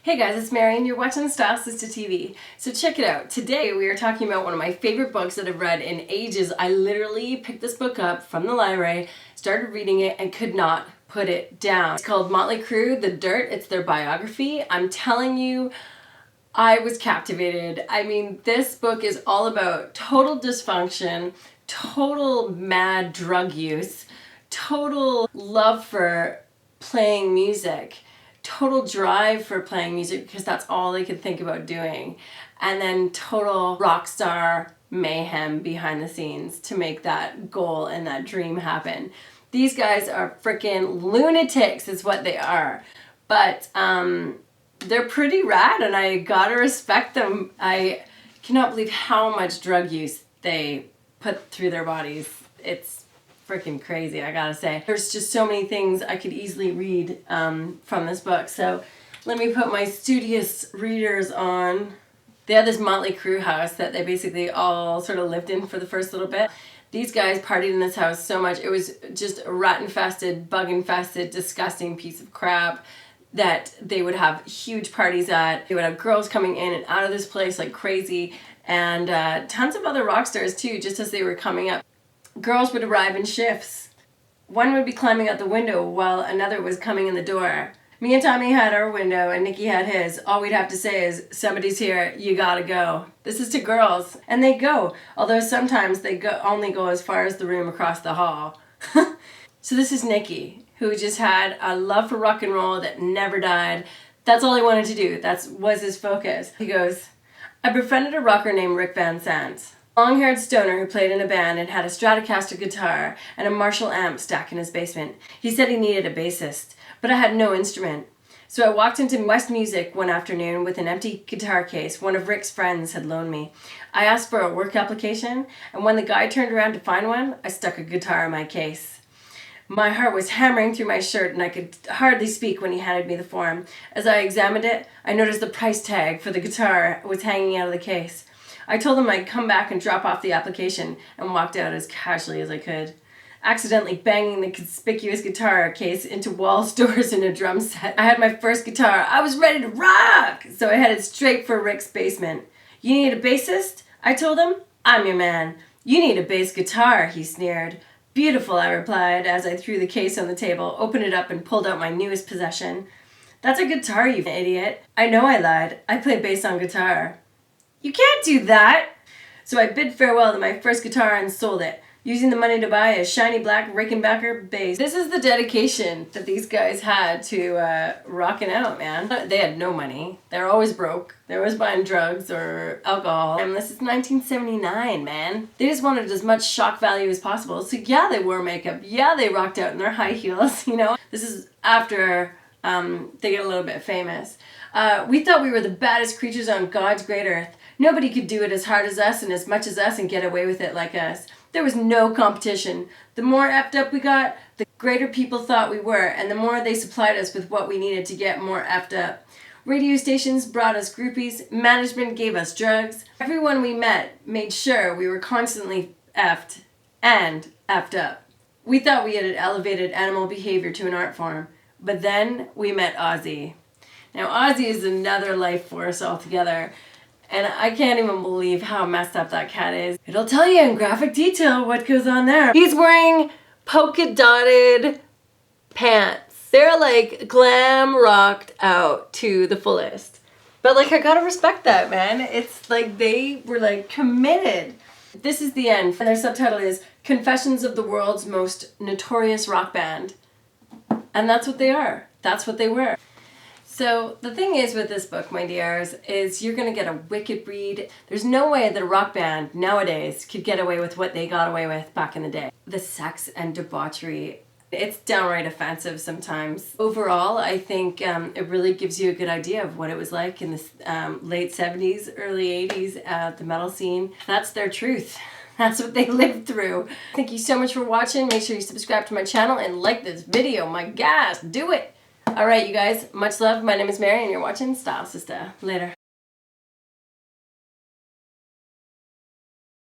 Hey guys, it's Mary and you're watching Style Sister TV. So check it out. Today we are talking about one of my favorite books that I've read in ages. I literally picked this book up from the library, started reading it, and could not put it down. It's called Motley Crue, The Dirt. It's their biography. I'm telling you, I was captivated. I mean, this book is all about total dysfunction, total mad drug use, total love for playing music, total drive for playing music because that's all they could think about doing, and then total rock star mayhem behind the scenes to make that goal and that dream happen. These guys are freaking lunatics is what they are, but they're pretty rad and I gotta respect them. I cannot believe how much drug use they put through their bodies. It's freaking crazy, I gotta say. There's just so many things I could easily read from this book. So let me put my studious readers on. They had this Motley Crue house that they basically all sort of lived in for the first little bit. These guys partied in this house so much. It was just a rat-infested, bug-infested, disgusting piece of crap that they would have huge parties at. They would have girls coming in and out of this place like crazy, and tons of other rock stars too, just as they were coming up. Girls would arrive in shifts. One would be climbing out the window while another was coming in the door. Me and Tommy had our window and Nikki had his. All we'd have to say is, somebody's here, you gotta go. This is to girls. And they go, although sometimes they only go as far as the room across the hall. So this is Nikki, who just had a love for rock and roll that never died. That's all he wanted to do. That was his focus. He goes, I befriended a rocker named Rick Van Sant. Long-haired stoner who played in a band and had a Stratocaster guitar and a Marshall amp stacked in his basement. He said he needed a bassist, but I had no instrument. So I walked into West Music one afternoon with an empty guitar case one of Rick's friends had loaned me. I asked for a work application, and when the guy turned around to find one, I stuck a guitar in my case. My heart was hammering through my shirt and I could hardly speak when he handed me the form. As I examined it, I noticed the price tag for the guitar was hanging out of the case. I told him I'd come back and drop off the application and walked out as casually as I could, accidentally banging the conspicuous guitar case into walls, doors, and a drum set. I had my first guitar. I was ready to rock! So I headed straight for Rick's basement. You need a bassist? I told him. I'm your man. You need a bass guitar, he sneered. Beautiful, I replied as I threw the case on the table, opened it up, and pulled out my newest possession. That's a guitar, you idiot. I know I lied. I play bass on guitar. You can't do that! So I bid farewell to my first guitar and sold it, using the money to buy a shiny black Rickenbacker bass. This is the dedication that these guys had to rocking out, man. They had no money. They're always broke. They're always buying drugs or alcohol. And this is 1979, man. They just wanted as much shock value as possible. So yeah, they wore makeup. Yeah, they rocked out in their high heels, you know? This is after they get a little bit famous. We thought we were the baddest creatures on God's great earth. Nobody could do it as hard as us and as much as us and get away with it like us. There was no competition. The more effed up we got, the greater people thought we were, and the more they supplied us with what we needed to get more effed up. Radio stations brought us groupies, management gave us drugs. Everyone we met made sure we were constantly effed and effed up. We thought we had elevated animal behavior to an art form, but then we met Ozzy. Now Ozzy is another life force altogether. And I can't even believe how messed up that cat is. It'll tell you in graphic detail what goes on there. He's wearing polka dotted pants. They're like glam rocked out to the fullest. But like, I gotta respect that, man. It's like they were like committed. This is the end. And their subtitle is Confessions of the World's Most Notorious Rock Band. And that's what they are. That's what they were. So the thing is with this book, my dears, is you're going to get a wicked read. There's no way that a rock band nowadays could get away with what they got away with back in the day. The sex and debauchery, it's downright offensive sometimes. Overall, I think it really gives you a good idea of what it was like in the late 70s, early 80s at the metal scene. That's their truth. That's what they lived through. Thank you so much for watching. Make sure you subscribe to my channel and like this video. My gosh, do it! Alright, you guys, much love. My name is Mary and you're watching Style Sister. Later.